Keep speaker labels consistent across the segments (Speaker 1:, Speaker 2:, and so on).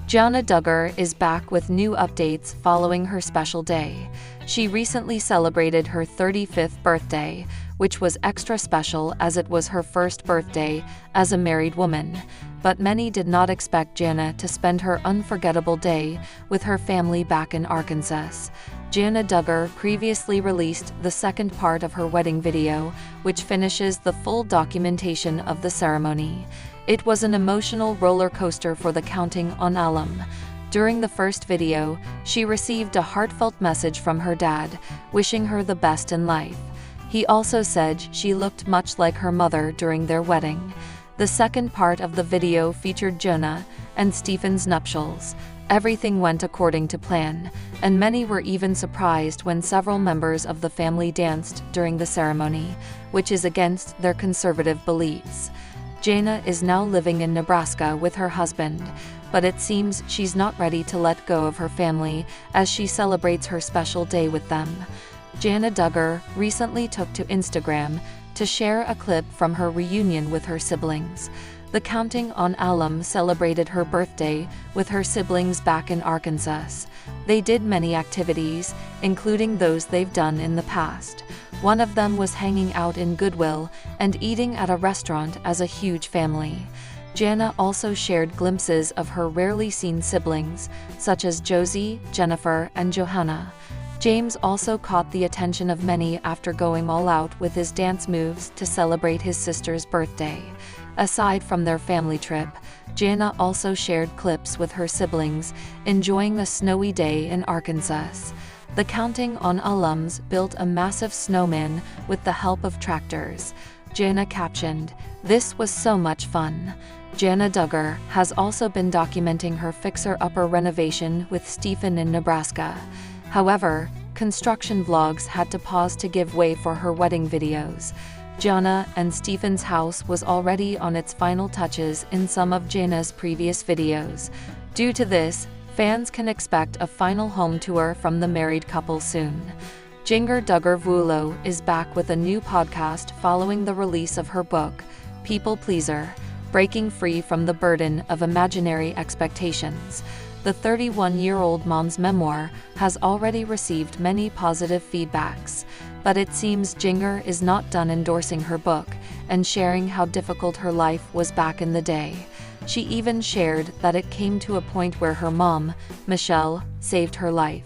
Speaker 1: Jana Duggar is back with new updates following her special day. She recently celebrated her 35th birthday, which was extra special as it was her first birthday as a married woman. But many did not expect Jana to spend her unforgettable day with her family back in Arkansas. Jana Duggar previously released the second part of her wedding video, which finishes the full documentation of the ceremony. It was an emotional roller coaster for the counting on alum. During the first video, she received a heartfelt message from her dad, wishing her the best in life. He also said she looked much like her mother during their wedding. The second part of the video featured Jana and Stephen's nuptials. Everything went according to plan, and many were even surprised when several members of the family danced during the ceremony, which is against their conservative beliefs. Jana is now living in Nebraska with her husband, but it seems she's not ready to let go of her family as she celebrates her special day with them. Jana Duggar recently took to Instagram to share a clip from her reunion with her siblings. The Counting on alum celebrated her birthday with her siblings back in Arkansas. They did many activities, including those they've done in the past. One of them was hanging out in Goodwill and eating at a restaurant as a huge family. Jana also shared glimpses of her rarely seen siblings, such as Josie, Jennifer, and Johanna. James also caught the attention of many after going all out with his dance moves to celebrate his sister's birthday. Aside from their family trip, Jana also shared clips with her siblings, enjoying a snowy day in Arkansas. The Counting on alums built a massive snowman with the help of tractors. Jana captioned, "This was so much fun." Jana Duggar has also been documenting her fixer-upper renovation with Stephen in Nebraska. However, construction vlogs had to pause to give way for her wedding videos. Jana and Stephen's house was already on its final touches in some of Jana's previous videos. Due to this, fans can expect a final home tour from the married couple soon. Jinger Duggar is back with a new podcast following the release of her book, People Pleaser: Breaking Free from the Burden of Imaginary Expectations. The 31-year-old mom's memoir has already received many positive feedbacks, but it seems Jinger is not done endorsing her book and sharing how difficult her life was back in the day. She even shared that it came to a point where her mom, Michelle, saved her life.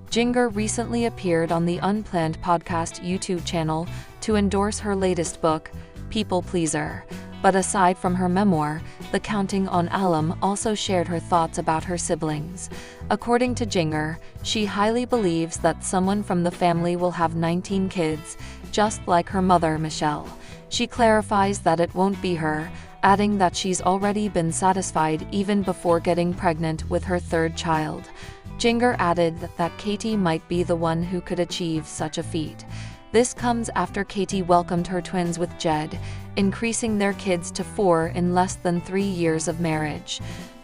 Speaker 1: Jinger recently appeared on the Unplanned Podcast YouTube channel to endorse her latest book, People Pleaser. But aside from her memoir, the Counting on alum also shared her thoughts about her siblings. According to Jinger, she highly believes that someone from the family will have 19 kids, just like her mother Michelle. She clarifies that it won't be her, adding that she's already been satisfied even before getting pregnant with her third child. Jinger added that Katie might be the one who could achieve such a feat. This comes after Katie welcomed her twins with Jed, increasing their kids to 4 in less than 3 years of marriage.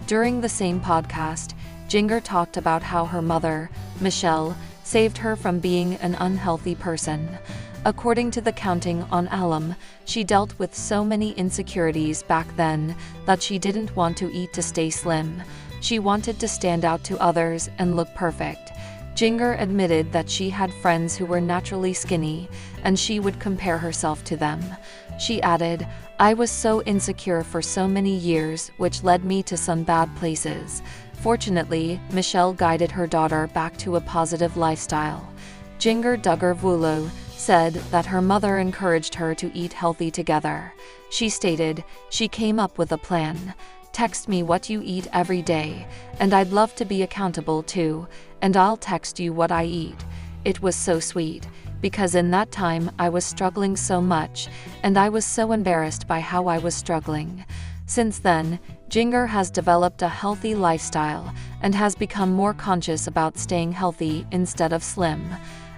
Speaker 1: During the same podcast, Jinger talked about how her mother, Michelle, saved her from being an unhealthy person. According to the Counting on alum, she dealt with so many insecurities back then that she didn't want to eat to stay slim. She wanted to stand out to others and look perfect. Jinger admitted that she had friends who were naturally skinny, and she would compare herself to them. She added, "I was so insecure for so many years, which led me to some bad places. Fortunately, Michelle guided her daughter back to a positive lifestyle." Jinger Duggar said that her mother encouraged her to eat healthy together. She stated, "She came up with a plan. Text me what you eat every day, and I'd love to be accountable too, and I'll text you what I eat." It was so sweet, because in that time I was struggling so much, and I was so embarrassed by how I was struggling. Since then, Jinger has developed a healthy lifestyle and has become more conscious about staying healthy instead of slim.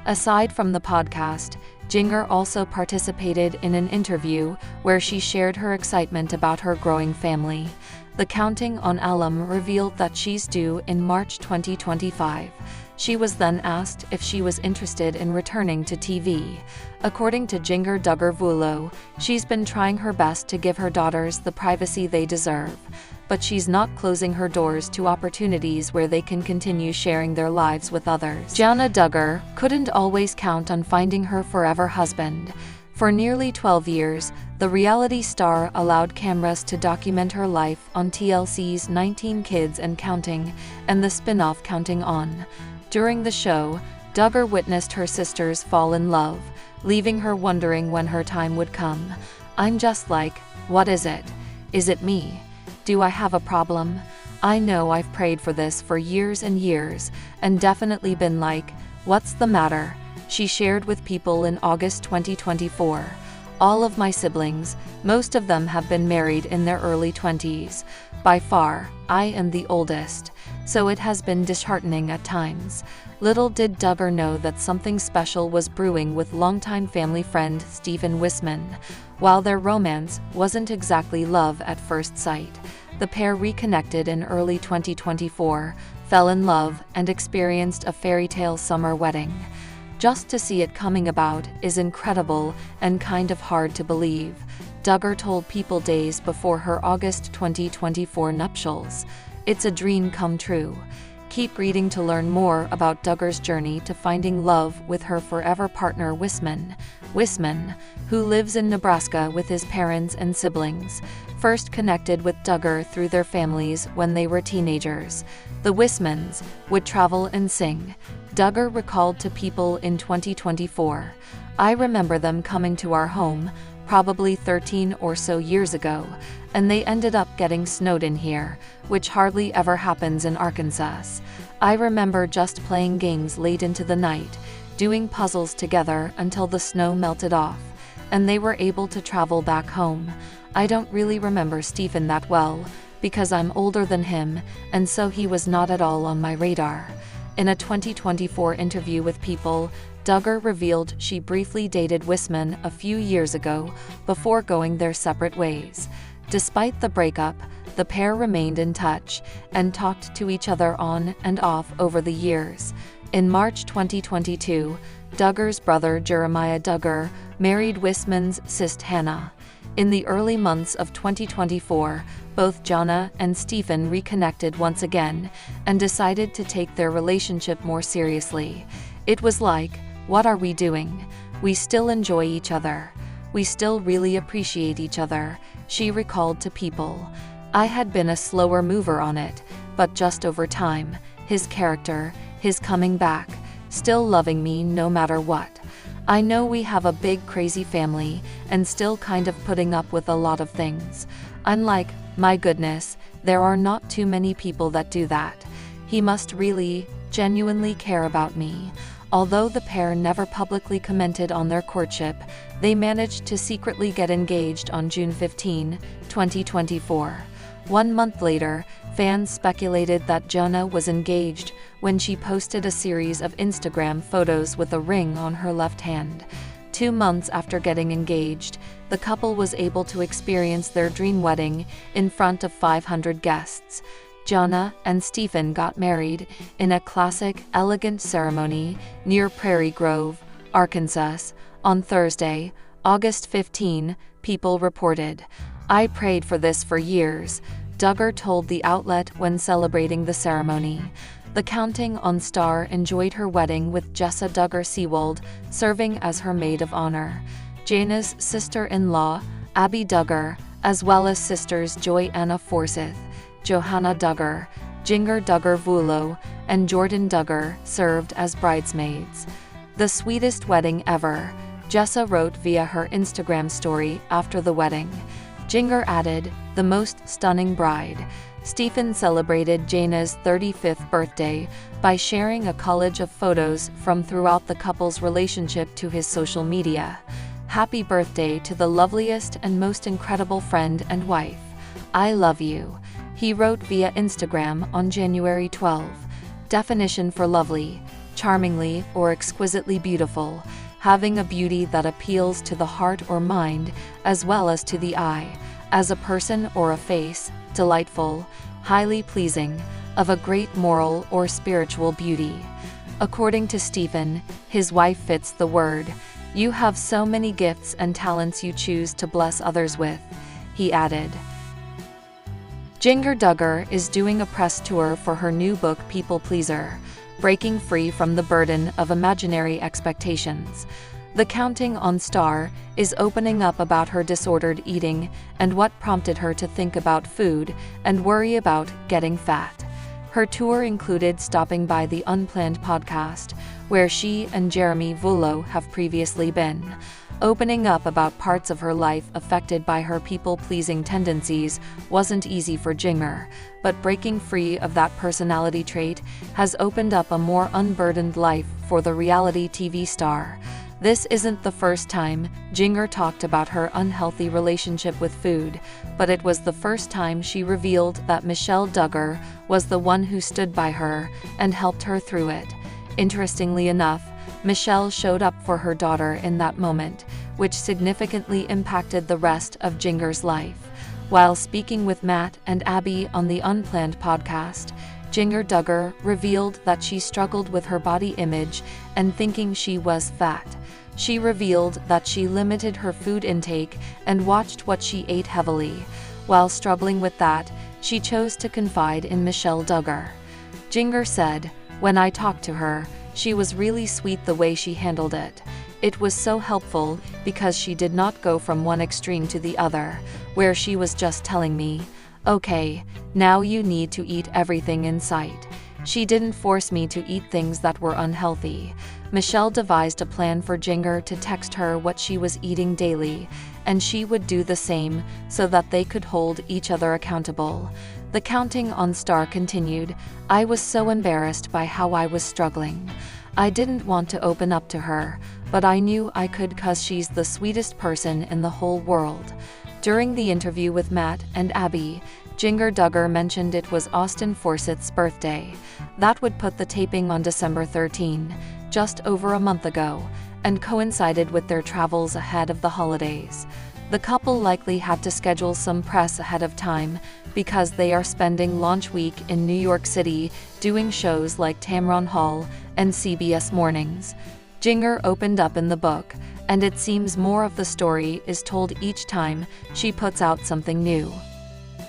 Speaker 1: Aside from the podcast, Jinger also participated in an interview where she shared her excitement about her growing family. The Counting on alum revealed that she's due in March 2025. She was then asked if she was interested in returning to TV. According to Jinger Duggar, she's been trying her best to give her daughters the privacy they deserve. but she's not closing her doors to opportunities where they can continue sharing their lives with others. Jana Duggar couldn't always count on finding her forever husband. For nearly 12 years, the reality star allowed cameras to document her life on TLC's 19 Kids and Counting and the spin-off Counting On. During the show, Duggar witnessed her sisters fall in love, leaving her wondering when her time would come. "I'm just like, what is it? Is it me? Do I have a problem? I know I've prayed for this for years and years, and definitely been like, what's the matter?" she shared with People in August 2024. "All of my siblings, most of them have been married in their early 20s. By far, I am the oldest, so it has been disheartening at times." Little did Duggar know that something special was brewing with longtime family friend Stephen Wisman. While their romance wasn't exactly love at first sight, the pair reconnected in early 2024, fell in love, and experienced a fairy tale summer wedding. Just to see it coming about is incredible and kind of hard to believe, Duggar told People days before her August 2024 nuptials. "It's a dream come true." Keep reading to learn more about Duggar's journey to finding love with her forever partner Wisman. Wisman, who lives in Nebraska with his parents and siblings, first connected with Duggar through their families when they were teenagers. The Wismans would travel and sing, Duggar recalled to People in 2024. "I remember them coming to our home, probably 13 or so years ago, and they ended up getting snowed in here, which hardly ever happens in Arkansas. I remember just playing games late into the night, doing puzzles together until the snow melted off, and they were able to travel back home. I don't really remember Stephen that well, because I'm older than him, and so he was not at all on my radar." In a 2024 interview with People, Duggar revealed she briefly dated Wisman a few years ago before going their separate ways. Despite the breakup, the pair remained in touch and talked to each other on and off over the years. In March 2022, Duggar's brother Jeremiah Duggar married Wisman's sister Hannah. In the early months of 2024, both Jana and Stephen reconnected once again and decided to take their relationship more seriously. "It was like, what are we doing? We still enjoy each other. We still really appreciate each other," she recalled to People. "I had been a slower mover on it, but just over time, his character, his coming back, still loving me no matter what. I know we have a big crazy family and still kind of putting up with a lot of things. I'm like, my goodness, there are not too many people that do that. He must really, genuinely care about me." Although the pair never publicly commented on their courtship, they managed to secretly get engaged on June 15, 2024. 1 month later, fans speculated that Jana was engaged when she posted a series of Instagram photos with a ring on her left hand. 2 months after getting engaged, the couple was able to experience their dream wedding in front of 500 guests. Jana and Stephen got married in a classic, elegant ceremony near Prairie Grove, Arkansas, on Thursday, August 15, People reported. "I prayed for this for years," Duggar told the outlet when celebrating the ceremony. The Counting On star enjoyed her wedding with Jessa Duggar Seawold serving as her maid of honor. Jana's sister-in-law, Abby Duggar, as well as sisters Joy Anna Forsyth, Johanna Duggar, Jinger Duggar Vulo, and Jordan Duggar served as bridesmaids. "The sweetest wedding ever," Jessa wrote via her Instagram story after the wedding. Jinger added, "The most stunning bride." Stephen celebrated Jana's 35th birthday by sharing a collage of photos from throughout the couple's relationship to his social media. "Happy birthday to the loveliest and most incredible friend and wife. I love you," he wrote via Instagram on January 12. Definition for lovely: charmingly or exquisitely beautiful, having a beauty that appeals to the heart or mind, as well as to the eye, as a person or a face, delightful, highly pleasing, of a great moral or spiritual beauty. According to Stephen, his wife fits the word. "You have so many gifts and talents you choose to bless others with," he added. Jana Duggar is doing a press tour for her new book People Pleaser, Breaking Free from the Burden of Imaginary Expectations. The Counting on Star is opening up about her disordered eating and what prompted her to think about food and worry about getting fat. Her tour included stopping by the Unplanned podcast, where she and Jeremy Vuolo have previously been. Opening up about parts of her life affected by her people-pleasing tendencies wasn't easy for Jinger, but breaking free of that personality trait has opened up a more unburdened life for the reality TV star. This isn't the first time Jinger talked about her unhealthy relationship with food, but it was the first time she revealed that Michelle Duggar was the one who stood by her and helped her through it. Interestingly enough, Michelle showed up for her daughter in that moment, which significantly impacted the rest of Jinger's life. While speaking with Matt and Abby on the Unplanned podcast, Jana Duggar revealed that she struggled with her body image and thinking she was fat. She revealed that she limited her food intake and watched what she ate heavily. While struggling with that, she chose to confide in Michelle Duggar. Jinger said, "When I talked to her, she was really sweet the way she handled it. It was so helpful because she did not go from one extreme to the other, where she was just telling me, okay, now you need to eat everything in sight. She didn't force me to eat things that were unhealthy." Michelle devised a plan for Jinger to text her what she was eating daily, and she would do the same so that they could hold each other accountable. The Counting on Star continued, "I was so embarrassed by how I was struggling. I didn't want to open up to her, but I knew I could 'cause she's the sweetest person in the whole world." During the interview with Matt and Abby, Jana Duggar mentioned it was Austin Forsythe's birthday. That would put the taping on December 13, just over a month ago, and coincided with their travels ahead of the holidays. The couple likely had to schedule some press ahead of time because they are spending launch week in New York City doing shows like Tamron Hall and CBS Mornings. Jinger opened up in the book, and it seems more of the story is told each time she puts out something new.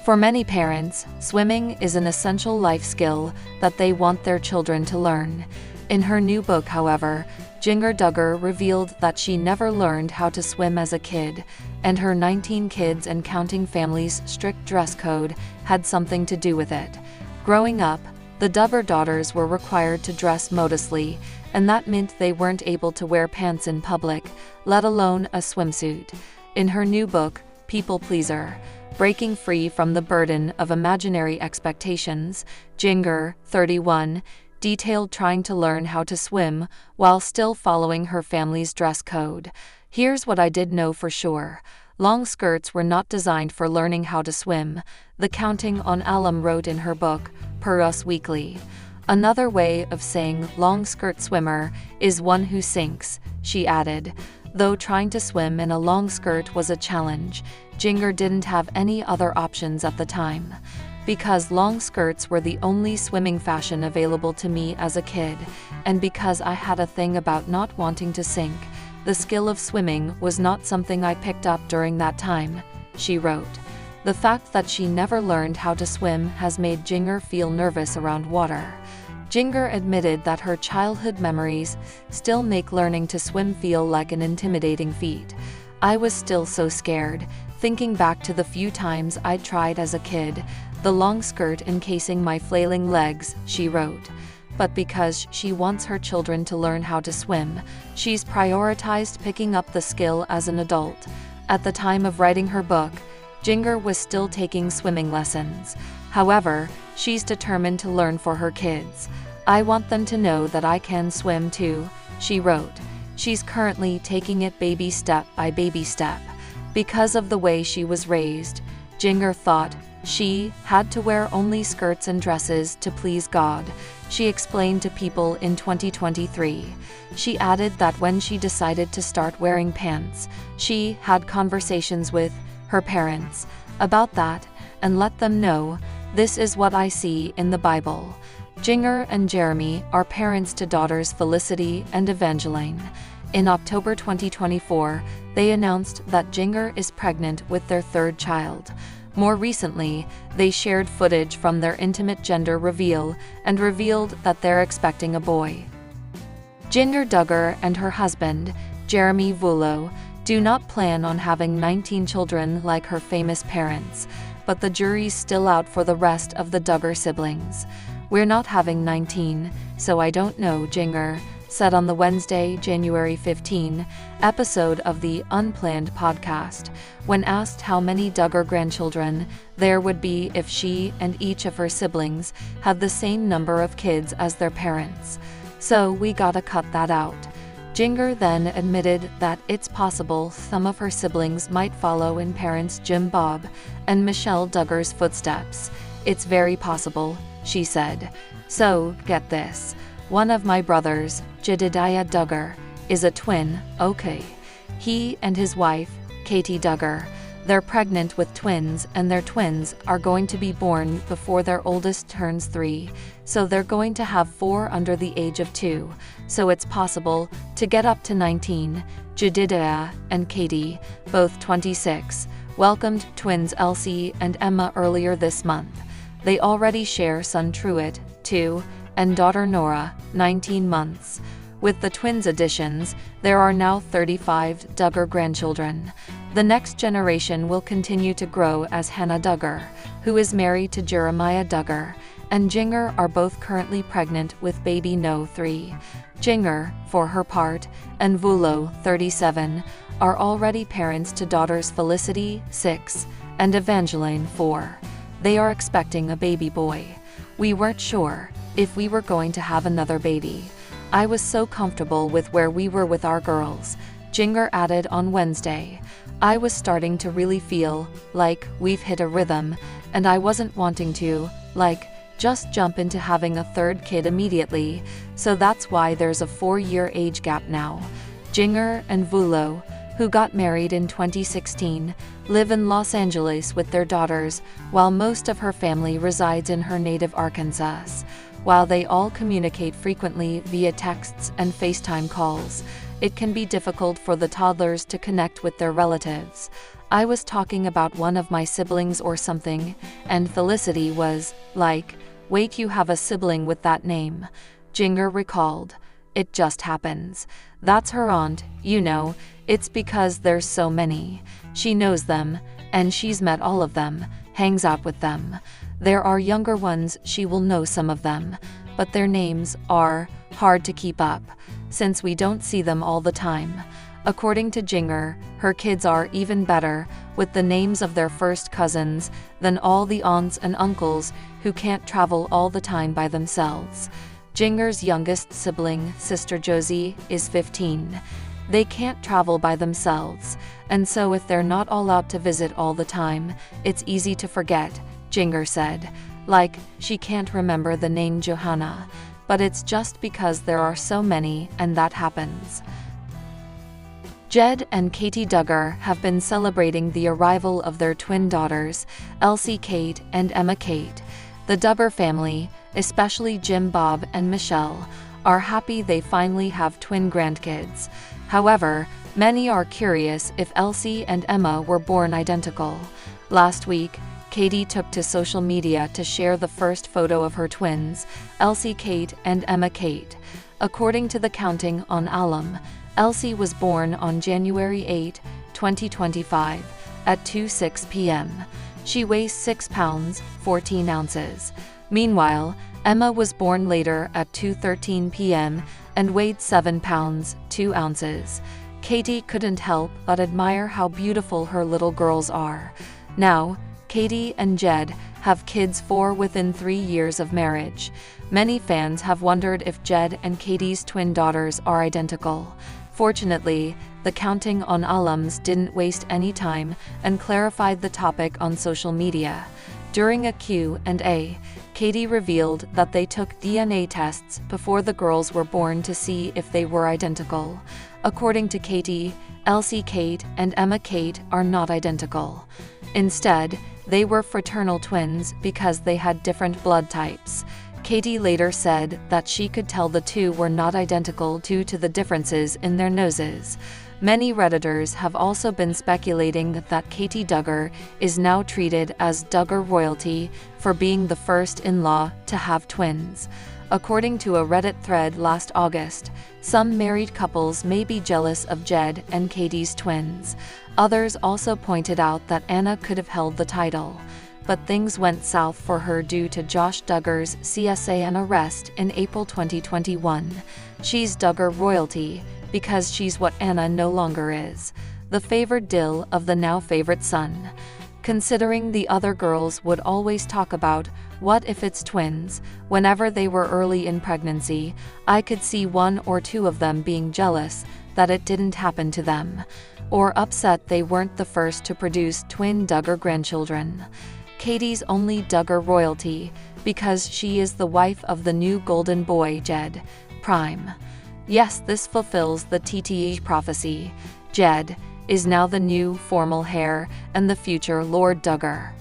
Speaker 1: For many parents, swimming is an essential life skill that they want their children to learn. In her new book, however, Jana Duggar revealed that she never learned how to swim as a kid, and her 19 kids and counting family's strict dress code had something to do with it. Growing up, the Duggar daughters were required to dress modestly, and that meant they weren't able to wear pants in public, let alone a swimsuit. In her new book, People Pleaser, Breaking Free from the Burden of Imaginary Expectations, Jinger, 31, detailed trying to learn how to swim while still following her family's dress code. "Here's what I did know for sure. Long skirts were not designed for learning how to swim," the Counting on alum wrote in her book, per Us Weekly. "Another way of saying long skirt swimmer is one who sinks," she added. Though trying to swim in a long skirt was a challenge, Jinger didn't have any other options at the time. "Because long skirts were the only swimming fashion available to me as a kid, and because I had a thing about not wanting to sink, the skill of swimming was not something I picked up during that time," she wrote. The fact that she never learned how to swim has made Jinger feel nervous around water. Jinger admitted that her childhood memories still make learning to swim feel like an intimidating feat. "I was still so scared, thinking back to the few times I'd tried as a kid, the long skirt encasing my flailing legs," she wrote. But because she wants her children to learn how to swim, she's prioritized picking up the skill as an adult. At the time of writing her book, Jinger was still taking swimming lessons. However, she's determined to learn for her kids. "I want them to know that I can swim too," she wrote. She's currently taking it baby step by baby step. Because of the way she was raised, Jinger thought she had to wear only skirts and dresses to please God, she explained to People in 2023. She added that when she decided to start wearing pants, she had conversations with her parents about that and let them know, "This is what I see in the Bible." Jinger and Jeremy are parents to daughters Felicity and Evangeline. In October 2024, they announced that Jinger is pregnant with their third child. More recently, they shared footage from their intimate gender reveal and revealed that they're expecting a boy. Jana Duggar and her husband, Jeremy Vuolo, do not plan on having 19 children like her famous parents, but the jury's still out for the rest of the Duggar siblings. "We're not having 19, so I don't know," Jinger said on the Wednesday, January 15, episode of the Unplanned podcast, when asked how many Duggar grandchildren there would be if she and each of her siblings had the same number of kids as their parents. "So we gotta cut that out." Jinger then admitted that it's possible some of her siblings might follow in parents Jim Bob and Michelle Duggar's footsteps. "It's very possible," she said. "So, get this. One of my brothers, Jedidiah Duggar, is a twin, okay. He and his wife, Katie Duggar, they're pregnant with twins, and their twins are going to be born before their oldest turns 3, so they're going to have 4 under the age of 2, so it's possible to get up to 19. Jedidiah and Katie, both 26, welcomed twins Elsie and Emma earlier this month. They already share son Truett, 2, and daughter Nora, 19 months. With the twins' additions, there are now 35 Duggar grandchildren. The next generation will continue to grow as Jana Duggar, who is married to Jeremiah Duggar, and Jinger are both currently pregnant with baby No. 3. Jinger, for her part, and Vuolo, 37, are already parents to daughters Felicity, 6, and Evangeline, 4. They are expecting a baby boy. "We weren't sure if we were going to have another baby. I was so comfortable with where we were with our girls," Jinger added on Wednesday. "I was starting to really feel like we've hit a rhythm, and I wasn't wanting to, just jump into having a third kid immediately, so that's why there's a 4-year age gap now." Jinger and Vuolo, who got married in 2016, live in Los Angeles with their daughters, while most of her family resides in her native Arkansas. While they all communicate frequently via texts and FaceTime calls, it can be difficult for the toddlers to connect with their relatives. "I was talking about one of my siblings or something, and Felicity was like, 'Wait, you have a sibling with that name?'" Jinger recalled. "It just happens. That's her aunt, you know. It's because there's so many. She knows them, and she's met all of them, hangs out with them. There are younger ones, she will know some of them, but their names are hard to keep up, since we don't see them all the time." According to Jinger, her kids are even better with the names of their first cousins than all the aunts and uncles who can't travel all the time by themselves. Jinger's youngest sibling, sister Josie, is 15. They can't travel by themselves, and so if they're not all out to visit all the time, it's easy to forget, Jinger said. She can't remember the name Johanna, but it's just because there are so many, and that happens. Jed and Katie Duggar have been celebrating the arrival of their twin daughters, Elsie Kate and Emma Kate. The Duggar family, especially Jim Bob and Michelle, are happy they finally have twin grandkids. However, many are curious if Elsie and Emma were born identical. Last week, Katie took to social media to share the first photo of her twins, Elsie Kate and Emma Kate. According to the counting on Alum, Elsie was born on January 8, 2025, at 2:06 p.m. She weighs 6 pounds, 14 ounces. Meanwhile, Emma was born later at 2:13 p.m. and weighed 7 pounds, 2 ounces. Katie couldn't help but admire how beautiful her little girls are. Now, Katie and Jed have kids 4 within 3 years of marriage. Many fans have wondered if Jed and Katie's twin daughters are identical. Fortunately, the counting on alums didn't waste any time and clarified the topic on social media. During a Q&A, Katie revealed that they took DNA tests before the girls were born to see if they were identical. According to Katie, Elsie Kate and Emma Kate are not identical. Instead, they were fraternal twins because they had different blood types. Katie later said that she could tell the two were not identical due to the differences in their noses. Many Redditors have also been speculating that Katie Duggar is now treated as Duggar royalty for being the first-in-law to have twins. According to a Reddit thread last August, some married couples may be jealous of Jed and Katie's twins. Others also pointed out that Anna could have held the title, but things went south for her due to Josh Duggar's CSAN arrest in April 2021. She's Duggar royalty because she's what Anna no longer is, the favored dill of the now favorite son. Considering the other girls would always talk about what if it's twins whenever they were early in pregnancy, I could see one or two of them being jealous that it didn't happen to them, or upset they weren't the first to produce twin Duggar grandchildren. Katie's only Duggar royalty because she is the wife of the new golden boy Jed Prime. Yes, this fulfills the TTE prophecy. Jed is now the new formal heir and the future Lord Duggar.